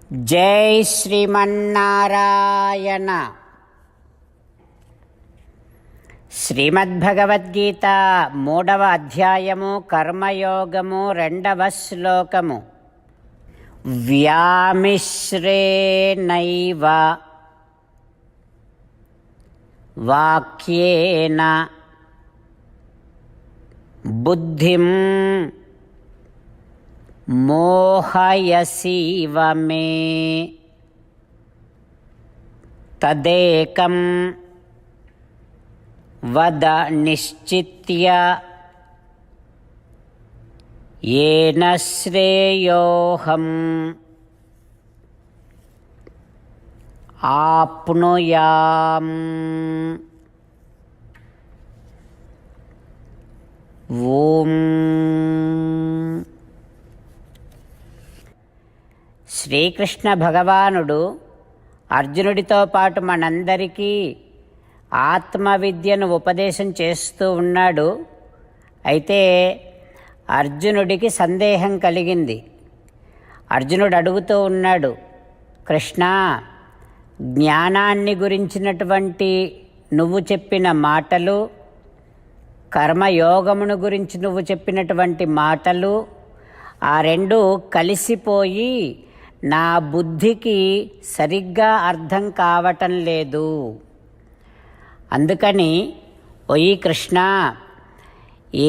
జై శ్రీమన్నారాయణ. శ్రీమద్భగవద్గీత 3వ అధ్యాయము కర్మయోగము 2వ శ్లోకము. వ్యామిశ్రేణైవ వాక్యేన బుద్ధిం మోహయసీవ మే తదేకం వద నిశ్చిత్య ఏన శ్రేయోహం ఆప్నుయాం. ఓం. శ్రీకృష్ణ భగవానుడు అర్జునుడితో పాటు మనందరికీ ఆత్మవిద్యను ఉపదేశం చేస్తూ ఉన్నాడు. అయితే అర్జునుడికి సందేహం కలిగింది. అర్జునుడు అడుగుతూ ఉన్నాడు, కృష్ణ, జ్ఞానాన్ని గురించినటువంటి నువ్వు చెప్పిన మాటలు, కర్మయోగమును గురించి నువ్వు చెప్పినటువంటి మాటలు, ఆ రెండు కలిసిపోయి నా బుద్ధికి సరిగ్గా అర్థం కావటం లేదు. అందుకని ఓయి కృష్ణ,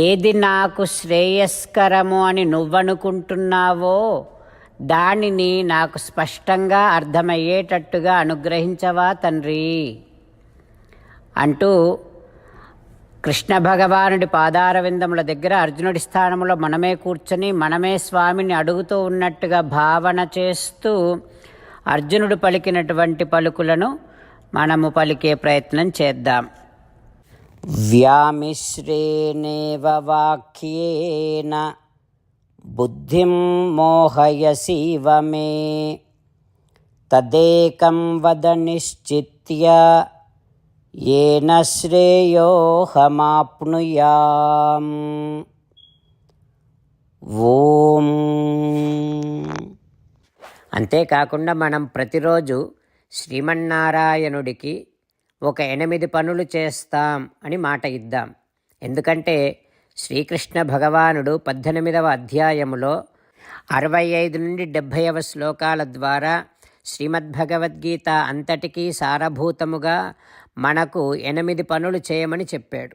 ఏది నాకు శ్రేయస్కరము అని నువ్వనుకుంటున్నావో దానిని నాకు స్పష్టంగా అర్థమయ్యేటట్టుగా అనుగ్రహించవా తండ్రి అంటూ కృష్ణ భగవానుడి పాదారవిందముల దగ్గర అర్జునుడి స్థానంలో మనమే కూర్చొని మనమే స్వామిని అడుగుతూ ఉన్నట్టుగా భావన చేస్తూ అర్జునుడు పలికినటువంటి పలుకులను మనము పలికే ప్రయత్నం చేద్దాం. వ్యామిశ్రేణేవ వాక్యేన బుద్ధిం మోహయసీవ మే తదేకం వద నిశ్చిత్య ఏన శ్రేయోహమాప్నుయాం. ఓం. అంతేకాకుండా మనం ప్రతిరోజు శ్రీమన్నారాయణుడికి ఒక 8 పనులు చేస్తాం అని మాట ఇద్దాం. ఎందుకంటే శ్రీకృష్ణ భగవానుడు 18వ అధ్యాయములో 65 నుండి 70వ శ్లోకాల ద్వారా శ్రీమద్భగవద్గీత అంతటికీ సారభూతముగా మనకు 8 పనులు చేయమని చెప్పాడు.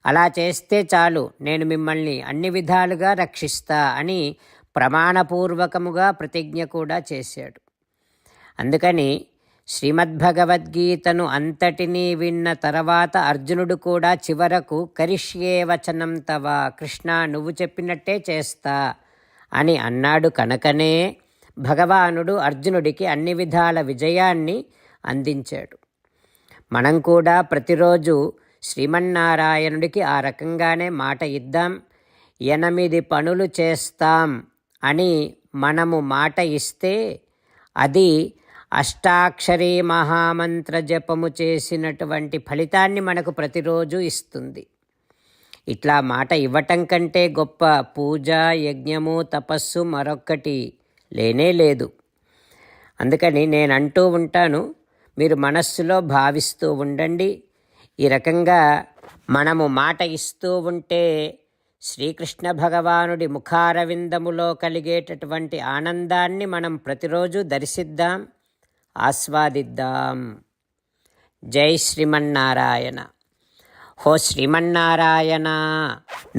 అలా చేస్తే చాలు, నేను మిమ్మల్ని అన్ని విధాలుగా రక్షిస్తా అని ప్రమాణపూర్వకముగా ప్రతిజ్ఞ కూడా చేశాడు. అందుకని శ్రీమద్భగవద్గీతను అంతటినీ విన్న తర్వాత అర్జునుడు కూడా చివరకు కరిష్యే వచనం తవ, కృష్ణ నువ్వు చెప్పినట్టే చేస్తా అని అన్నాడు. కనుకనే భగవానుడు అర్జునుడికి అన్ని విధాల విజయాన్ని అందించాడు. మనం కూడా ప్రతిరోజు శ్రీమన్నారాయణుడికి ఆ రకంగానే మాట ఇద్దాం. 8 పనులు చేస్తాం అని మనము మాట ఇస్తే అది అష్టాక్షరీ మహామంత్ర జపము చేసినటువంటి ఫలితాన్ని మనకు ప్రతిరోజు ఇస్తుంది. ఇట్లా మాట ఇవ్వటం కంటే గొప్ప పూజ, యజ్ఞము, తపస్సు మరొక్కటి లేనే లేదు. అందుకని నేను అంటూ ఉంటాను, మీరు మనస్సులో భావిస్తూ ఉండండి. ఈ రకంగా మనము మాట ఇస్తూ ఉంటే శ్రీకృష్ణ భగవానుడి ముఖారవిందములో కలిగేటటువంటి ఆనందాన్ని మనం ప్రతిరోజు దర్శిద్దాం, ఆస్వాదిద్దాం. జై శ్రీమన్నారాయణ. హో శ్రీమన్నారాయణ,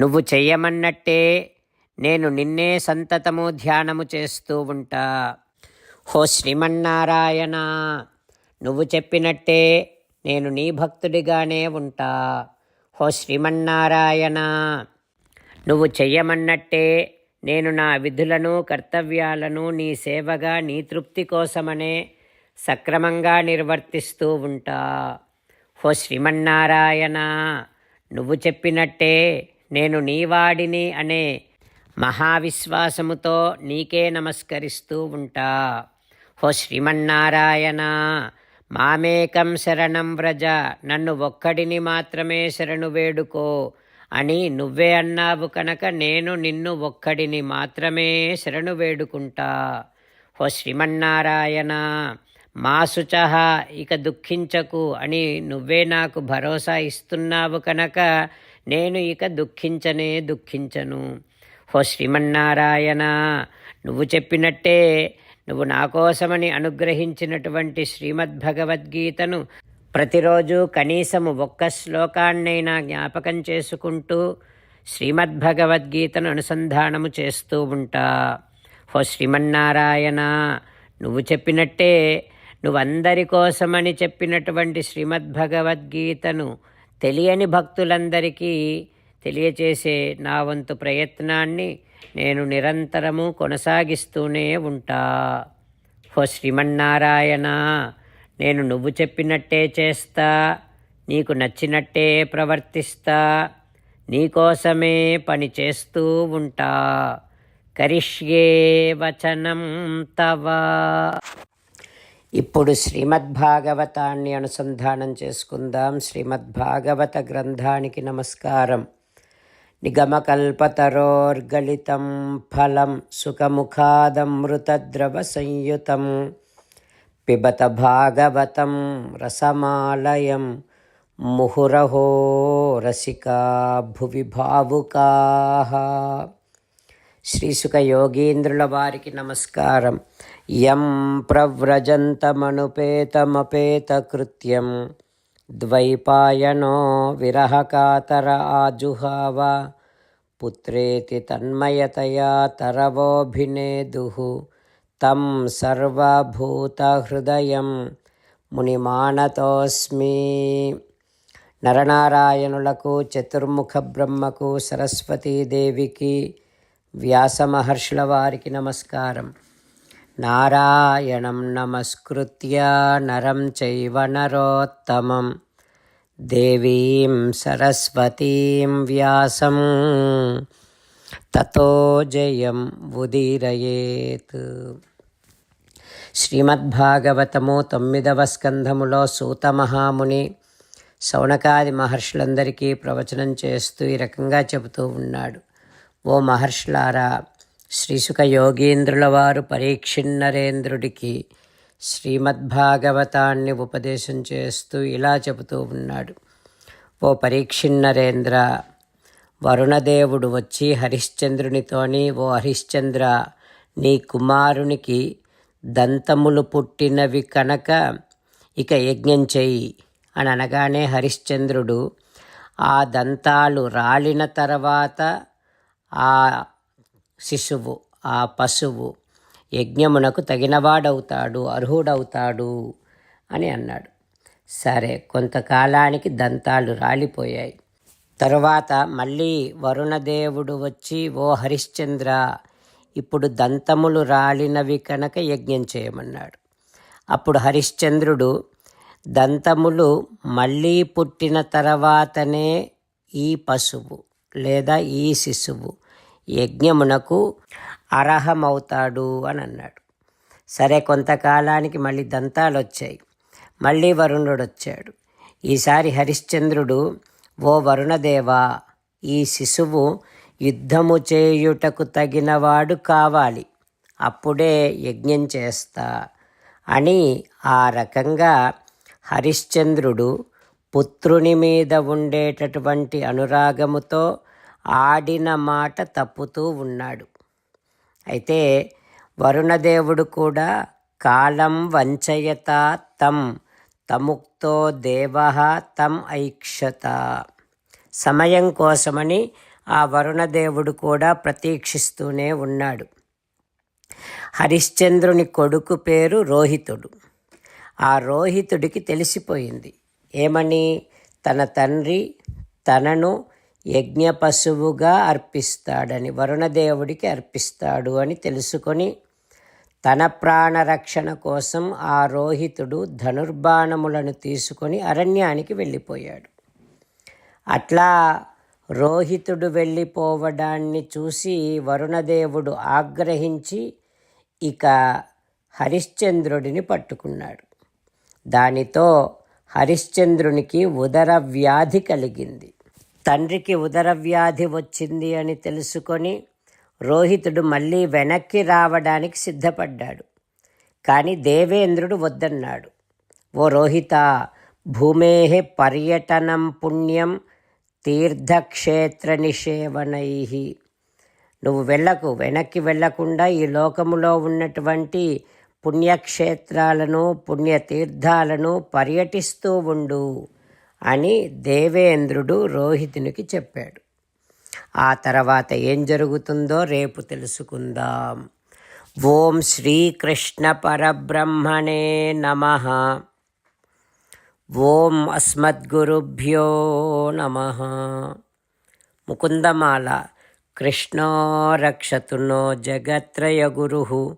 నువ్వు చెయ్యమన్నట్టే నేను నిన్నే సంతతము ధ్యానము చేస్తూ ఉంటా. హో శ్రీమన్నారాయణ, నువ్వు చెప్పినట్టే నేను నీ భక్తుడిగానే ఉంటా. హో శ్రీమన్నారాయణ, నువ్వు చెయ్యమన్నట్టే నేను నా విధులను, కర్తవ్యాలను నీ సేవగా, నీ తృప్తి కోసమనే సక్రమంగా నిర్వర్తిస్తూ ఉంటా. హో శ్రీమన్నారాయణ, నువ్వు చెప్పినట్టే నేను నీవాడిని అనే మహావిశ్వాసముతో నీకే నమస్కరిస్తూ ఉంటా. హో శ్రీమన్నారాయణ, మామేకం శరణం వ్రజ, నన్ను ఒక్కడిని మాత్రమే శరణు వేడుకో అని నువ్వే అన్నావు కనుక నేను నిన్ను ఒక్కడిని మాత్రమే శరణు వేడుకుంటా. ఓ శ్రీమన్నారాయణ, మా శుచః, ఇక దుఃఖించకు అని నువ్వే నాకు భరోసా ఇస్తున్నావు కనుక నేను ఇక దుఃఖించను. ఓ శ్రీమన్నారాయణ, నువ్వు చెప్పినట్టే నువ్వు నా కోసమని అనుగ్రహించినటువంటి శ్రీమద్భగవద్గీతను ప్రతిరోజు కనీసము ఒక్క శ్లోకాన్నైనా జ్ఞాపకం చేసుకుంటూ శ్రీమద్భగవద్గీతను అనుసంధానము చేస్తూ ఉంటా. ఓ శ్రీమన్నారాయణ, నువ్వు చెప్పినట్టే నువ్వందరి కోసమని చెప్పినటువంటి శ్రీమద్భగవద్గీతను తెలియని భక్తులందరికీ తెలియచేసే నా వంతు ప్రయత్నాన్ని నేను నిరంతరము కొనసాగిస్తూనే ఉంటా. ఓ శ్రీమన్నారాయణ, నేను నువ్వు చెప్పినట్టే చేస్తా, నీకు నచ్చినట్టే ప్రవర్తిస్తా, నీకోసమే పని చేస్తూ ఉంటా. కరిష్యే వచనం తవ. ఇప్పుడు శ్రీమద్భాగవతాన్ని అనుసంధానం చేసుకుందాం. శ్రీమద్భాగవత గ్రంథానికి నమస్కారం. నిగమకల్పతరోర్గళితం ఫలం సుఖముఖాదమృతద్రవ సంయుతం పిబత భాగవతం రసమాలయం ముహురహో రసికా భువి భావుకాః. శ్రీసుఖ యోగీంద్రుల వారికి నమస్కారం. యం ప్రవ్రజంతమనుపేతమపేతకృత్యం ద్వైపాయనో విరహకాతర ఆజుహావ పుత్రేతి తన్మయతయా తరవోభినేదుః తం సర్వభూతహృదయం మునిమానతోస్మి. నరనారాయణులకు, చతుర్ముఖ బ్రహ్మకు, సరస్వతీదేవికి, వ్యాసమహర్షుల వారికి నమస్కారం. నారాయణం నమస్కృత్య నరం చైవ నరోత్తమం దేవీం సరస్వతీం వ్యాసం తతో జయం ఉదీరయేత్. శ్రీమద్భాగవతము 9వ స్కంధములో సూత మహాముని శౌనకాది మహర్షులందరికీ ప్రవచనం చేస్తూ ఈ రకంగా చెబుతూ ఉన్నాడు. ఓ మహర్షులారా, శ్రీసుఖ యోగీంద్రుల వారు పరీక్షిన్నరేంద్రుడికి శ్రీమద్భాగవతాన్ని ఉపదేశం చేస్తూ ఇలా చెబుతూ ఉన్నాడు. ఓ పరీక్షిన్నరేంద్ర, వరుణదేవుడు వచ్చి హరిశ్చంద్రునితోని, ఓ హరిశ్చంద్ర, నీ కుమారునికి దంతములు పుట్టినవి కనుక ఇక యజ్ఞం చెయ్యి అని అనగానే హరిశ్చంద్రుడు ఆ దంతాలు రాలిన తర్వాత ఆ శిశువు, ఆ పశువు యజ్ఞమునకు తగినవాడవుతాడు, అర్హుడవుతాడు అని అన్నాడు. సరే, కొంతకాలానికి దంతాలు రాలిపోయాయి. తరువాత మళ్ళీ వరుణదేవుడు వచ్చి, ఓ హరిశ్చంద్ర, ఇప్పుడు దంతములు రాలినవి కనుక యజ్ఞం చేయమన్నాడు. అప్పుడు హరిశ్చంద్రుడు దంతములు మళ్ళీ పుట్టిన తర్వాతనే ఈ పశువు లేదా ఈ శిశువు యజ్ఞమునకు అర్హమవుతాడు అని అన్నాడు. సరే, కొంతకాలానికి మళ్ళీ దంతాలు వచ్చాయి. మళ్ళీ వరుణుడు వచ్చాడు. ఈసారి హరిశ్చంద్రుడు, ఓ వరుణదేవా, ఈ శిశువు యుద్ధము చేయుటకు తగినవాడు కావాలి, అప్పుడే యజ్ఞం చేస్తా అని ఆ రకంగా హరిశ్చంద్రుడు పుత్రుని మీద ఉండేటటువంటి అనురాగముతో ఆడిన మాట తప్పుతూ ఉన్నాడు. అయితే వరుణదేవుడు కూడా కాలం వంచయత తం తముక్తో దేవః తం ఐక్షత, సమయం కోసమని ఆ వరుణదేవుడు కూడా ప్రతీక్షిస్తూనే ఉన్నాడు. హరిశ్చంద్రుని కొడుకు పేరు రోహితుడు. ఆ రోహితుడికి తెలిసిపోయింది ఏమని, తన తండ్రి తనను యజ్ఞ పశువుగా అర్పిస్తాడని, వరుణదేవుడికి అర్పిస్తాడు అని తెలుసుకొని తన ప్రాణరక్షణ కోసం ఆ రోహితుడు ధనుర్బాణములను తీసుకొని అరణ్యానికి వెళ్ళిపోయాడు. అట్లా రోహితుడు వెళ్ళిపోవడాన్ని చూసి వరుణదేవుడు ఆగ్రహించి ఇక హరిశ్చంద్రుడిని పట్టుకున్నాడు. దానితో హరిశ్చంద్రునికి ఉదర వ్యాధి కలిగింది. తండ్రికి ఉదర వ్యాధి వచ్చింది అని తెలుసుకొని రోహితుడు మళ్ళీ వెనక్కి రావడానికి సిద్ధపడ్డాడు. కానీ దేవేంద్రుడు వద్దన్నాడు. ఓ రోహిత, భూమే పర్యటనం పుణ్యం తీర్థక్షేత్ర నిషేవనై. నువ్వు వెనక్కి వెళ్ళకుండా ఈ లోకములో ఉన్నటువంటి పుణ్యక్షేత్రాలను పుణ్యతీర్థాలను పర్యటిస్తూ ఉండు అని దేవేంద్రుడు రోహితునికి చెప్పాడు. ఆ తర్వాత ఏం జరుగుతుందో రేపు తెలుసుకుందాం. ఓం శ్రీకృష్ణ పరబ్రహ్మణే నమః. ఓం అస్మద్గురుభ్యో నమః. ముకుందమాల. కృష్ణో రక్షతు నో జగత్రయగురుః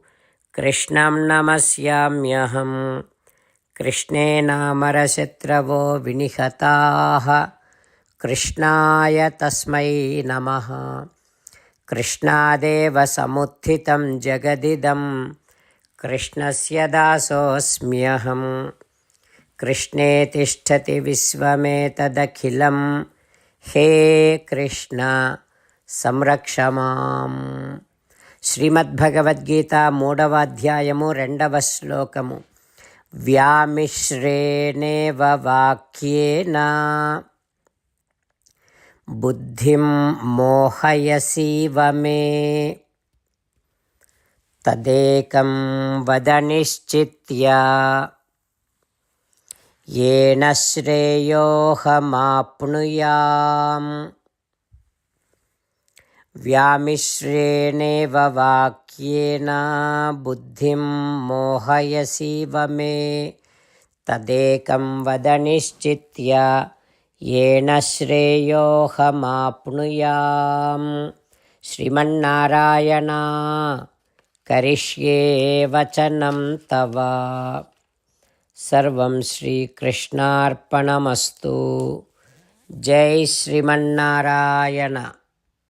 కృష్ణం నమస్యామ్యహం. కృష్ణేనామరశత్రవో వినిహతాః కృష్ణాయ తస్మై నమః. కృష్ణాదేవ సముత్థితం జగదిదం కృష్ణస్య దాసోऽస్మ్యహం. కృష్ణే తిష్టతి విశ్వమేతదఖిలం. హే కృష్ణ సంరక్ష మాం. శ్రీమద్భగవద్గీత 3వ అధ్యాయము 2వ శ్లోకము. వ్యామిశ్రేణేవ వాక్యేన బుద్ధిం మోహయసీవ మే. తదేకం వద నిశ్చిత్య येन श्रेयोऽहमाप्नुयाम्. व्यामिश्रेणेव वाक्येन बुद्धिं मोहयसीव मे. तदेकं वद निश्चित्य येन श्रेयोऽहमाप्नुयाम्. श्रीमन्नारायण करिष्ये वचनं तव. सर्वं श्रीकृष्णार्पणमस्तु. जय श्रीमन्नारायण.